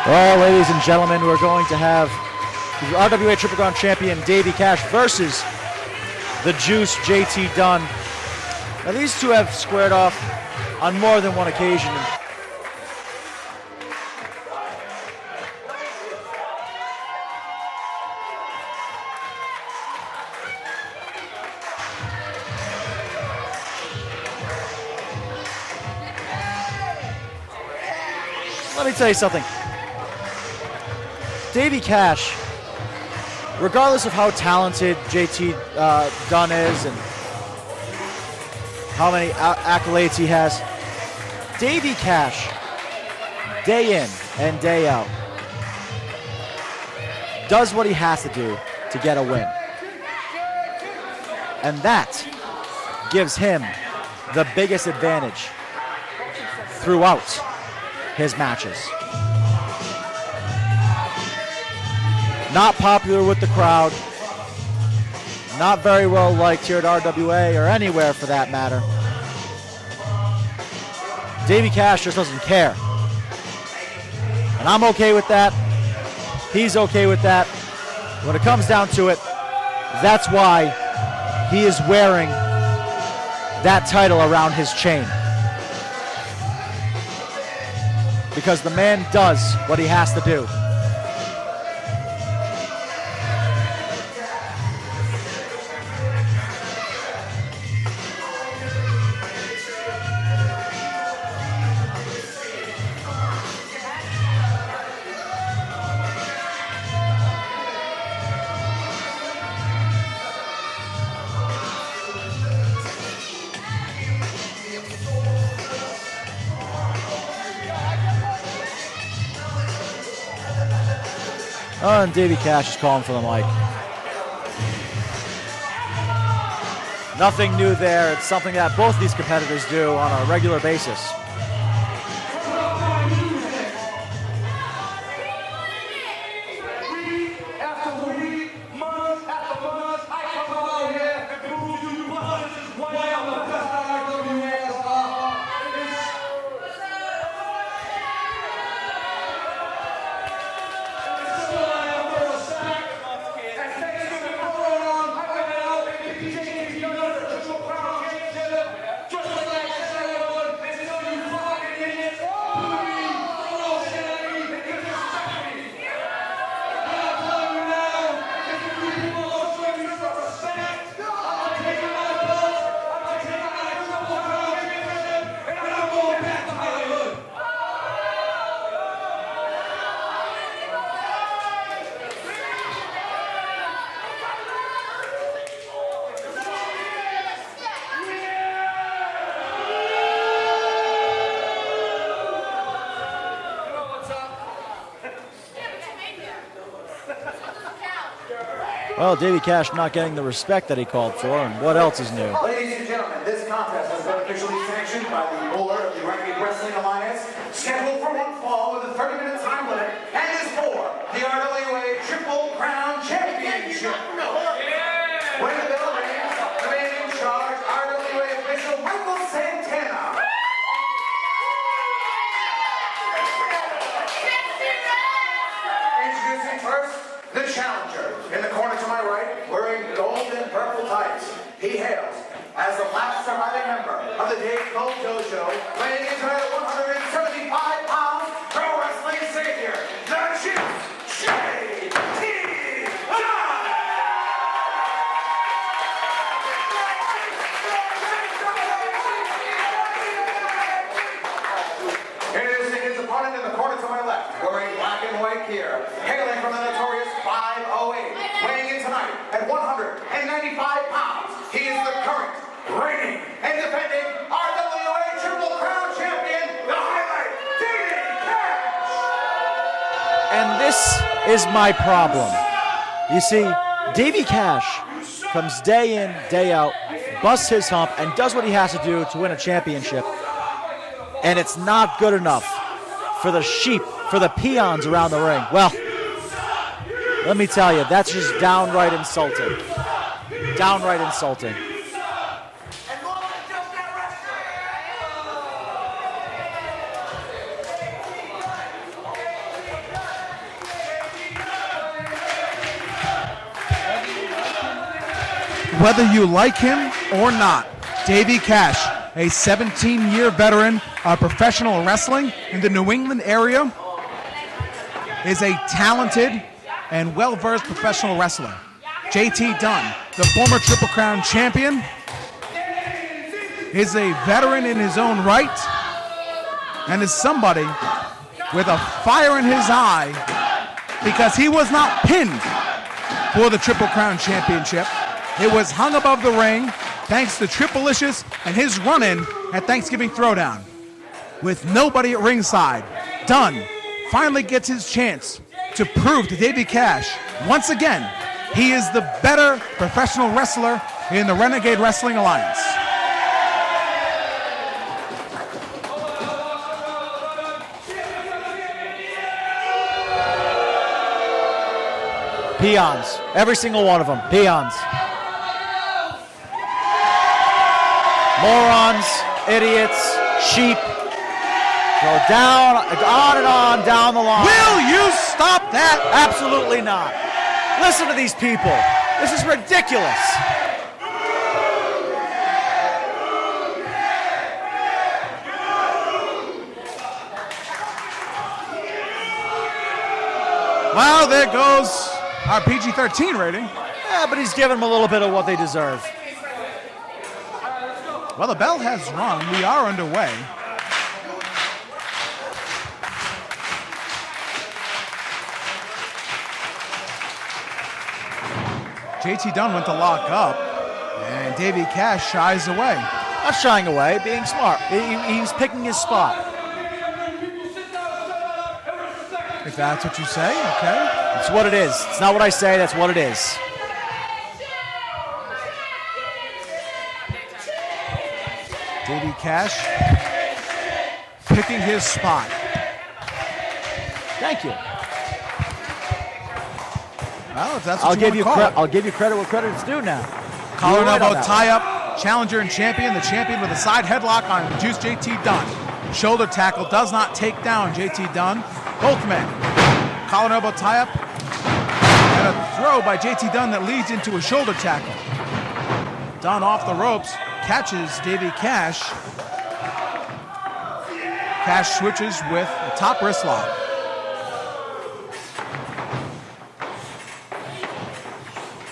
Well, ladies and gentlemen, we're going to have the RWA Triple Crown Champion Davey Cash versus the Juice JT Dunn. Now, these two have squared off on more than one occasion. Let me tell you something. Davey Cash, regardless of how talented JT Dunn is and how many accolades he has, Davey Cash, day in and day out, does what he has to do to get a win. And that gives him the biggest advantage throughout his matches. Not popular with the crowd, not very well liked here at RWA or anywhere for that matter. Davey Cash just doesn't care. And I'm okay with that. He's okay with that. When it comes down to it, that's why he is wearing that title around his chain. Because the man does what he has to do. Oh, and Davey Cash is calling for the mic. Nothing new there. It's something that both these competitors do on a regular basis. Well, Davey Cash not getting the respect that he called for, and what else is new? Ladies and gentlemen, this contest has been officially sanctioned by the ruler of the Renegade Wrestling Alliance, scheduled for one fall with a 30-minute time limit, and is for the RWA Triple Crown Championship. When the bell rings, the man in charge, RWA official Michael Santana. Introducing first, the challenger. In the corner to my right, wearing gold and purple tights. He hails as the last surviving member of the Dave Cole Dojo, weighing in at 175 pounds, pro wrestling savior, the Juice JT Dunn! Introducing his opponent in the corner to my left, wearing black and white gear, hailing from the notorious 508, weighing in tonight at 195 pounds. He is the current, reigning, and defending RWA Triple Crown Champion, the Highlight Davey Cash! And this is my problem. You see, Davey Cash comes day in, day out, busts his hump, and does what he has to do to win a championship. And it's not good enough for the sheep, for the peons around the ring. Well, let me tell you, that's just downright insulting. Downright insulting. Whether you like him or not, Davey Cash, a 17-year veteran of professional wrestling in the New England area, is a talented and well-versed professional wrestler. JT Dunn, the former Triple Crown champion, is a veteran in his own right and is somebody with a fire in his eye because he was not pinned for the Triple Crown Championship. It was hung above the ring thanks to Triplicious and his run-in at Thanksgiving Throwdown. With nobody at ringside, Dunn finally gets his chance to prove to Davey Cash, once again, he is the better professional wrestler in the Renegade Wrestling Alliance. Peons. Every single one of them. Peons. Morons, idiots, sheep. Go down, on and on, down the line. Will you stop that? Absolutely not. Listen to these people. This is ridiculous. Well, there goes our PG-13 rating. Yeah, but he's giving them a little bit of what they deserve. Well, the bell has rung. We are underway. JT Dunn went to lock up, and Davey Cash shies away. Not shying away, being smart. He's picking his spot. If that's what you say, okay. It's what it is. It's not what I say, that's what it is. Davey Cash picking his spot. Thank you. Well, if that's what you want to call it. I'll give you credit where credit's due now. Collar and elbow tie-up, challenger and champion. The champion with a side headlock on Juice JT Dunn. Shoulder tackle does not take down JT Dunn. Both men. Collar and elbow tie-up. And a throw by JT Dunn that leads into a shoulder tackle. Dunn off the ropes, catches Davey Cash. Cash switches with a top wrist lock.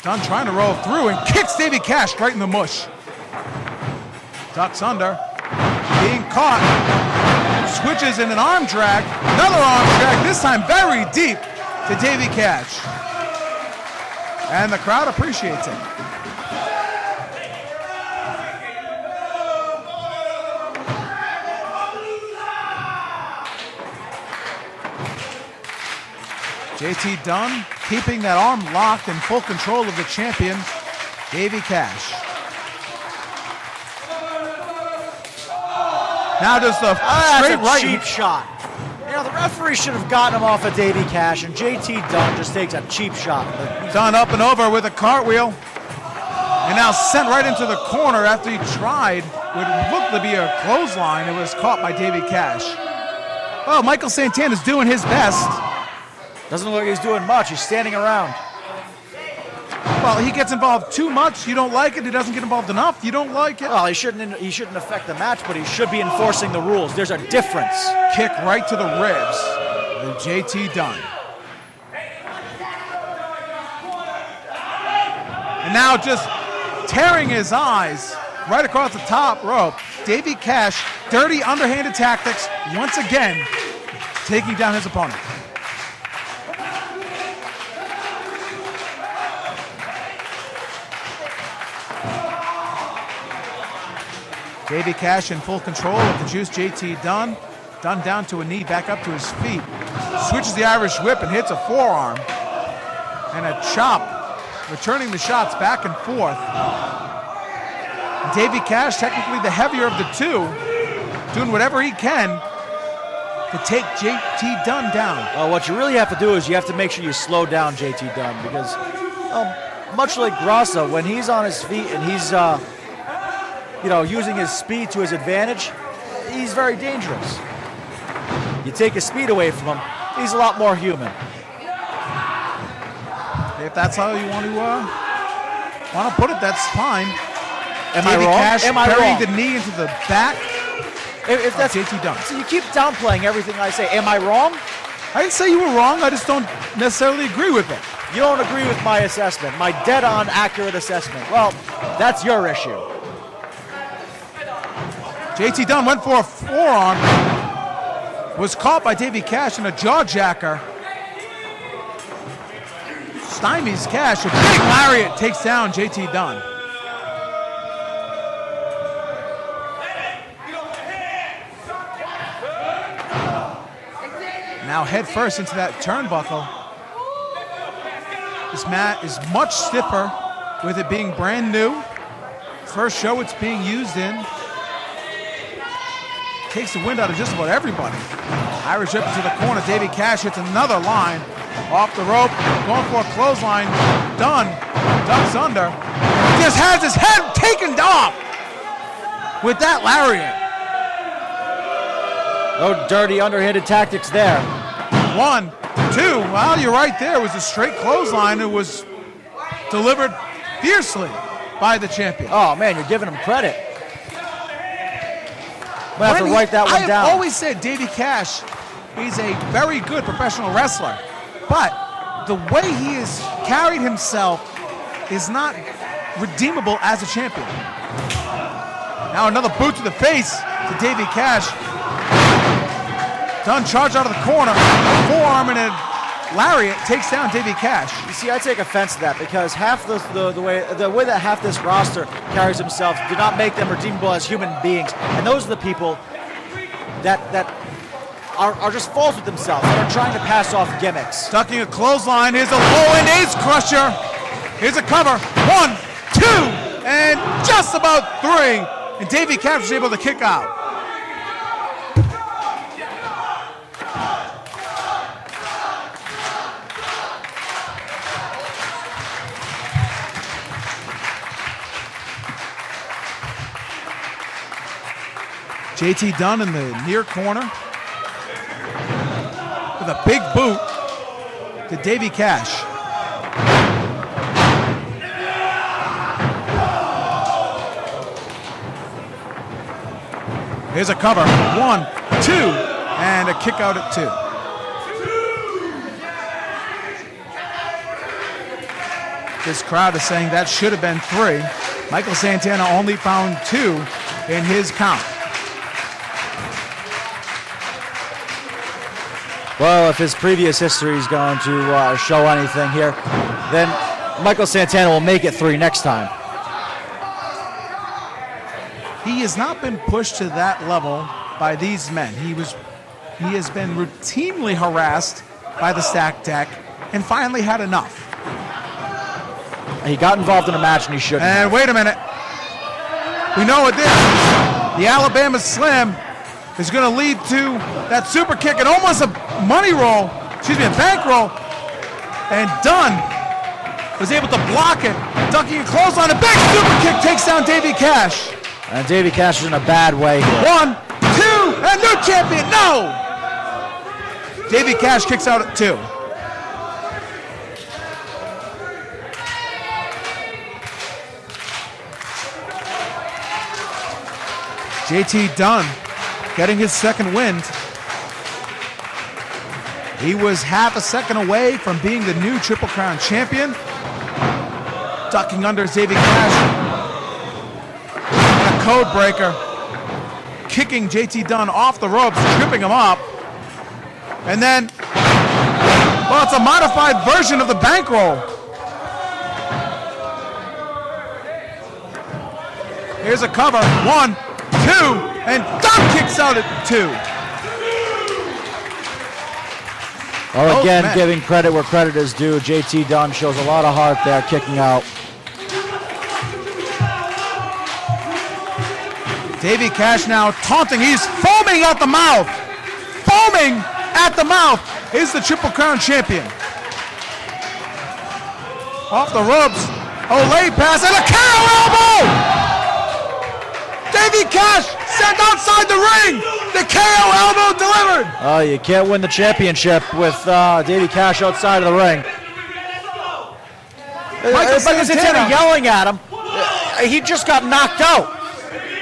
Dunn trying to roll through and kicks Davey Cash right in the mush. Ducks under. Being caught. Switches in an arm drag. Another arm drag, this time very deep to Davey Cash. And the crowd appreciates it. JT Dunn keeping that arm locked in full control of the champion, Davey Cash. Now does the straight right. Cheap shot. You know, the referee should have gotten him off of Davey Cash, and JT Dunn just takes a cheap shot. Dunn up and over with a cartwheel. And now sent right into the corner after he tried what looked to be a clothesline. It was caught by Davey Cash. Well, Michael Santana's doing his best. Doesn't look like he's doing much. He's standing around. Well, he gets involved too much. You don't like it. He doesn't get involved enough. You don't like it. Well, he shouldn't affect the match, but he should be enforcing the rules. There's a difference. Kick right to the ribs of JT Dunn. And now just tearing his eyes right across the top rope. Davey Cash, dirty underhanded tactics, once again taking down his opponent. Davey Cash in full control of the Juice JT Dunn. Dunn down to a knee, back up to his feet. Switches the Irish whip and hits a forearm. And a chop, returning the shots back and forth. Davey Cash, technically the heavier of the two, doing whatever he can to take JT Dunn down. What you really have to do is you have to make sure you slow down JT Dunn because, much like Grasso, when he's on his feet and he's using his speed to his advantage, he's very dangerous. You take his speed away from him, he's a lot more human. If that's how you want to Want to put it, that's fine. Am I Davey wrong? Cash Am I burying wrong? the knee into the back If that's JT Dunn. So you keep downplaying everything I say. Am I wrong? I didn't say you were wrong. I just don't necessarily agree with it. You don't agree with my assessment, my dead-on accurate assessment. Well, that's your issue. JT Dunn went for a forearm, was caught by Davey Cash in a jaw jacker. Stymies Cash, a big lariat takes down JT Dunn. Now head first into that turnbuckle. This mat is much stiffer with it being brand new. First show it's being used in. Takes the wind out of just about everybody. Irish up into the corner. Davey Cash hits another line. Off the rope, going for a clothesline. Dunn ducks under. Just has his head taken off with that lariat. Oh, dirty underhanded tactics there. 1, 2. Well, you're right there. It was a straight clothesline. It was delivered fiercely by the champion. Oh, man, you're giving him credit. I'm going to have to write that one down. I have always said Davey Cash, he's a very good professional wrestler. But the way he has carried himself is not redeemable as a champion. Now another boot to the face to Davey Cash. Dunn charged out of the corner. Forearm and a lariat takes down Davey Cash. You see, I take offense to that because half the way that half this roster carries himself do not make them redeemable as human beings. And those are the people that are just false with themselves, that are trying to pass off gimmicks. Ducking a clothesline. Here's a low-end ace crusher. Here's a cover. 1, 2, and just about 3. And Davey Cash was able to kick out. JT Dunn in the near corner with a big boot to Davey Cash. Here's a cover. 1, 2, and a kick out at 2. This crowd is saying that should have been 3. Michael Santana only found 2 in his count. Well, if his previous history is going to show anything here, then Michael Santana will make it 3 next time. He has not been pushed to that level by these men. He has been routinely harassed by the stacked deck and finally had enough. He got involved in a match and he shouldn't. And wait a minute. We know what this is. The Alabama Slam is going to lead to that super kick and almost a money roll, a bank roll. And Dunn was able to block it, ducking a clothesline. A big super kick takes down Davey Cash. And Davey Cash is in a bad way here. 1, 2, and new champion, no! Davey Cash kicks out at 2. JT Dunn getting his second wind. He was half a second away from being the new Triple Crown champion. Ducking under Davey Cash. And a code breaker. Kicking JT Dunn off the ropes, tripping him up. And then, well, it's a modified version of the bankroll. Here's a cover. 1, 2, and Dunn kicks out at 2. Well, again, giving credit where credit is due. JT Dunn shows a lot of heart there, kicking out. Davey Cash now taunting. He's foaming at the mouth. Foaming at the mouth is the Triple Crown champion. Off the ropes. Olay pass and a KO elbow! Davey Cash sent outside the ring. The KO elbow delivered. Oh, you can't win the championship with Davey Cash outside of the ring. Michael Santana yelling at him. He just got knocked out.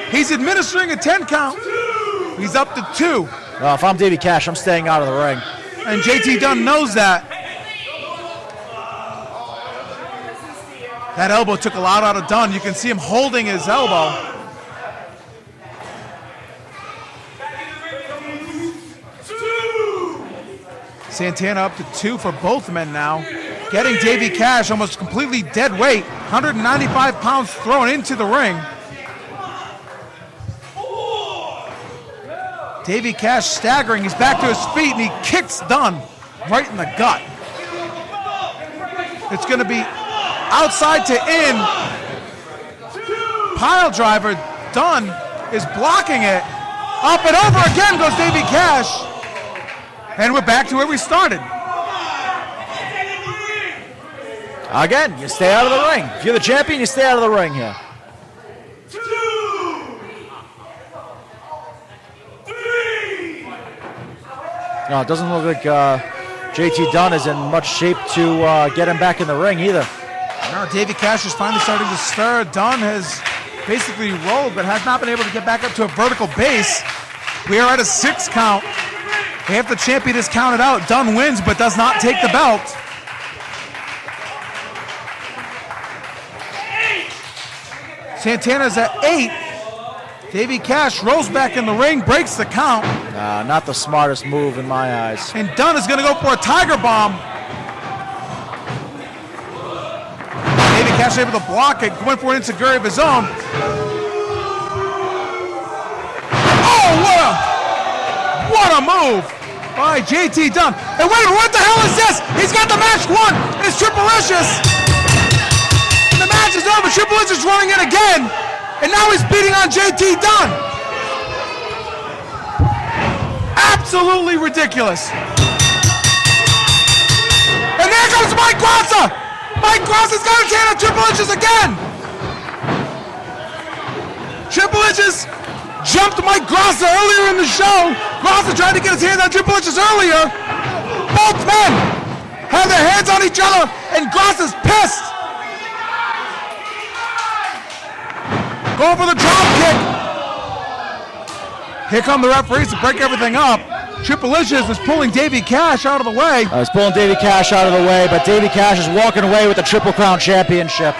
He's administering a 10 count. He's up to 2. If I'm Davey Cash, I'm staying out of the ring. And JT Dunn knows that. That elbow took a lot out of Dunn. You can see him holding his elbow. Santana up to 2 for both men now. Getting Davey Cash almost completely dead weight. 195 pounds thrown into the ring. Davey Cash staggering. He's back to his feet and he kicks Dunn right in the gut. It's going to be outside to in. Pile driver. Dunn is blocking it. Up and over again goes Davey Cash. And we're back to where we started. Again, you stay out of the ring. If you're the champion, you stay out of the ring here. 2, 3. No, it doesn't look like JT Dunn is in much shape to get him back in the ring either. No, Davey Cash is finally starting to stir. Dunn has basically rolled, but has not been able to get back up to a vertical base. We are at a 6 count. If the champion is counted out, Dunn wins, but does not take the belt. Santana's at 8. Davey Cash rolls back in the ring, breaks the count. Not the smartest move in my eyes. And Dunn is going to go for a tiger bomb. Davey Cash able to block it, went for an enziguri of his own. Oh, what a move by JT Dunn. And wait, what the hell is this? He's got the match won. It's Triple-licious. The match is over. Triple-licious running in again. And now he's beating on JT Dunn. Absolutely ridiculous. And there comes Mike Grassa. Mike Grassa's got his hand on Triple-licious again. Triple-licious jumped Mike Grassa earlier in the show. Grassa tried to get his hands on Triple-licious earlier. Both men have their hands on each other, and Grassa's pissed. Going for the drop kick. Here come the referees to break everything up. Triple-licious is pulling Davey Cash out of the way. He's pulling Davey Cash out of the way, but Davey Cash is walking away with the Triple Crown Championship.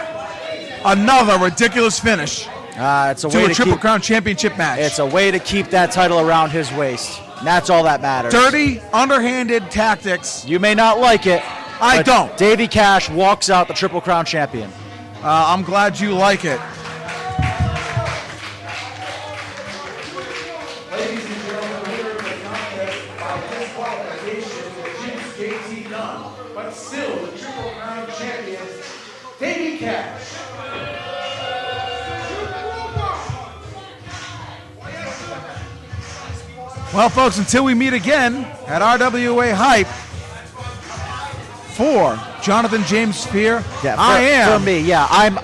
Another ridiculous finish It's a to way a to Triple keep, Crown Championship match. It's a way to keep that title around his waist. And that's all that matters. Dirty, underhanded tactics. You may not like it. I but don't. Davey Cash walks out the Triple Crown champion. I'm glad you like it. Ladies and gentlemen, the winner of the contest by disqualification was Juice JT Dunn, but still the Triple Crown champion, Davey Cash. Well, folks, until we meet again at RWA Hype, for Jonathan James Spear, For me, yeah, I'm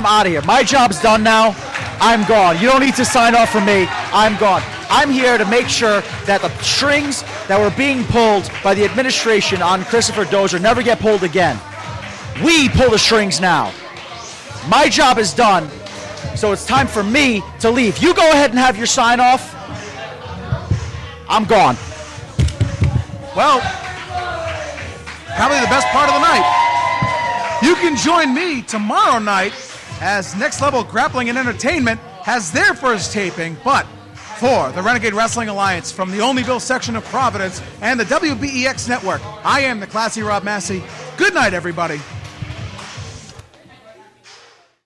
out of here. My job's done now. I'm gone. You don't need to sign off for me. I'm gone. I'm here to make sure that the strings that were being pulled by the administration on Christopher Dozier never get pulled again. We pull the strings now. My job is done, so it's time for me to leave. You go ahead and have your sign off. I'm gone. Well, probably the best part of the night. You can join me tomorrow night as Next Level Grappling and Entertainment has their first taping, but for the Renegade Wrestling Alliance from the Olneyville section of Providence and the WBEX Network, I am the classy Rob Massey. Good night, everybody.